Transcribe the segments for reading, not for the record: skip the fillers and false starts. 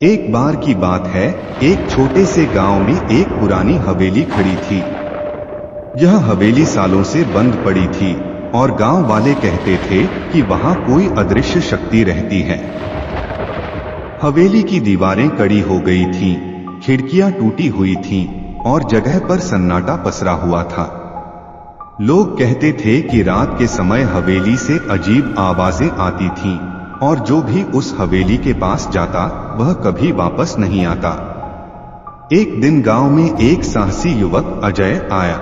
एक बार की बात है, एक छोटे से गांव में एक पुरानी हवेली खड़ी थी। यह हवेली सालों से बंद पड़ी थी और गांव वाले कहते थे कि वहां कोई अदृश्य शक्ति रहती है। हवेली की दीवारें कड़ी हो गई थीं, खिड़कियां टूटी हुई थीं और जगह पर सन्नाटा पसरा हुआ था। लोग कहते थे कि रात के समय हवेली से अजीब आवाजें आती थीं और जो भी उस हवेली के पास जाता वह कभी वापस नहीं आता। एक दिन गांव में एक साहसी युवक अजय आया।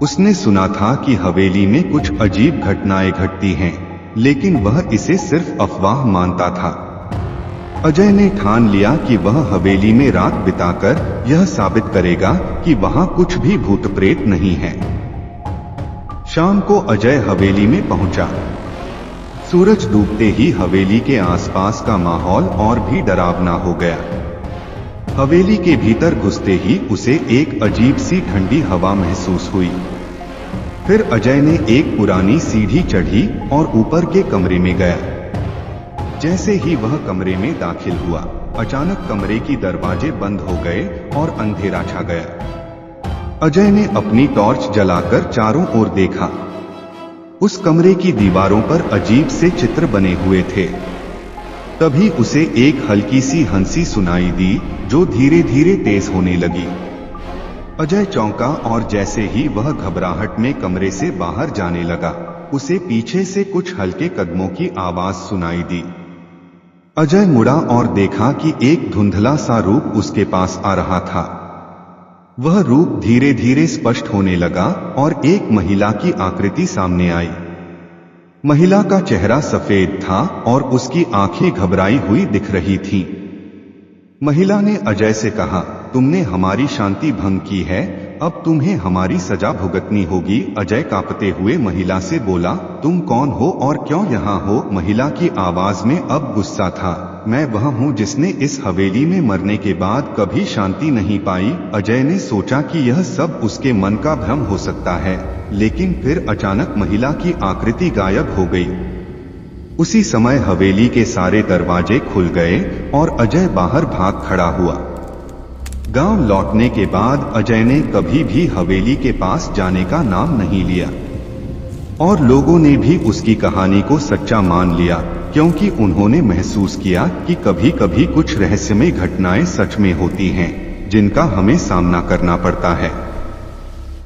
उसने सुना था कि हवेली में कुछ अजीब घटनाएं घटती हैं, लेकिन वह इसे सिर्फ अफवाह मानता था। अजय ने ठान लिया कि वह हवेली में रात बिताकर यह साबित करेगा कि वहां कुछ भी भूत प्रेत नहीं है। शाम को अजय हवेली में पहुंचा। सूरज डूबते ही हवेली के आसपास का माहौल और भी डरावना हो गया। हवेली के भीतर घुसते ही उसे एक अजीब सी ठंडी हवा महसूस हुई। फिर अजय ने एक पुरानी सीढ़ी चढ़ी और ऊपर के कमरे में गया। जैसे ही वह कमरे में दाखिल हुआ, अचानक कमरे की दरवाजे बंद हो गए और अंधेरा छा गया। अजय ने अपनी टॉर्च जलाकर चारों ओर देखा। उस कमरे की दीवारों पर अजीब से चित्र बने हुए थे। तभी उसे एक हल्की सी हंसी सुनाई दी जो धीरे धीरे तेज होने लगी। अजय चौंका और जैसे ही वह घबराहट में कमरे से बाहर जाने लगा, उसे पीछे से कुछ हल्के कदमों की आवाज सुनाई दी। अजय मुड़ा और देखा कि एक धुंधला सा रूप उसके पास आ रहा था। वह रूप धीरे धीरे स्पष्ट होने लगा और एक महिला की आकृति सामने आई। महिला का चेहरा सफेद था और उसकी आंखें घबराई हुई दिख रही थीं। महिला ने अजय से कहा, तुमने हमारी शांति भंग की है, अब तुम्हें हमारी सजा भुगतनी होगी। अजय कांपते हुए महिला से बोला, तुम कौन हो और क्यों यहाँ हो? महिला की आवाज में अब गुस्सा था। मैं वह हूँ जिसने इस हवेली में मरने के बाद कभी शांति नहीं पाई। अजय ने सोचा कि यह सब उसके मन का भ्रम हो सकता है, लेकिन फिर अचानक महिला की आकृति गायब हो गई। उसी समय हवेली के सारे दरवाजे खुल गए और अजय बाहर भाग खड़ा हुआ। गांव लौटने के बाद अजय ने कभी भी हवेली के पास जाने का नाम नहीं लिया और लोगों ने भी उसकी कहानी को सच्चा मान लिया, क्योंकि उन्होंने महसूस किया कि कभी कभी कुछ रहस्यमय घटनाएं सच में होती हैं, जिनका हमें सामना करना पड़ता है।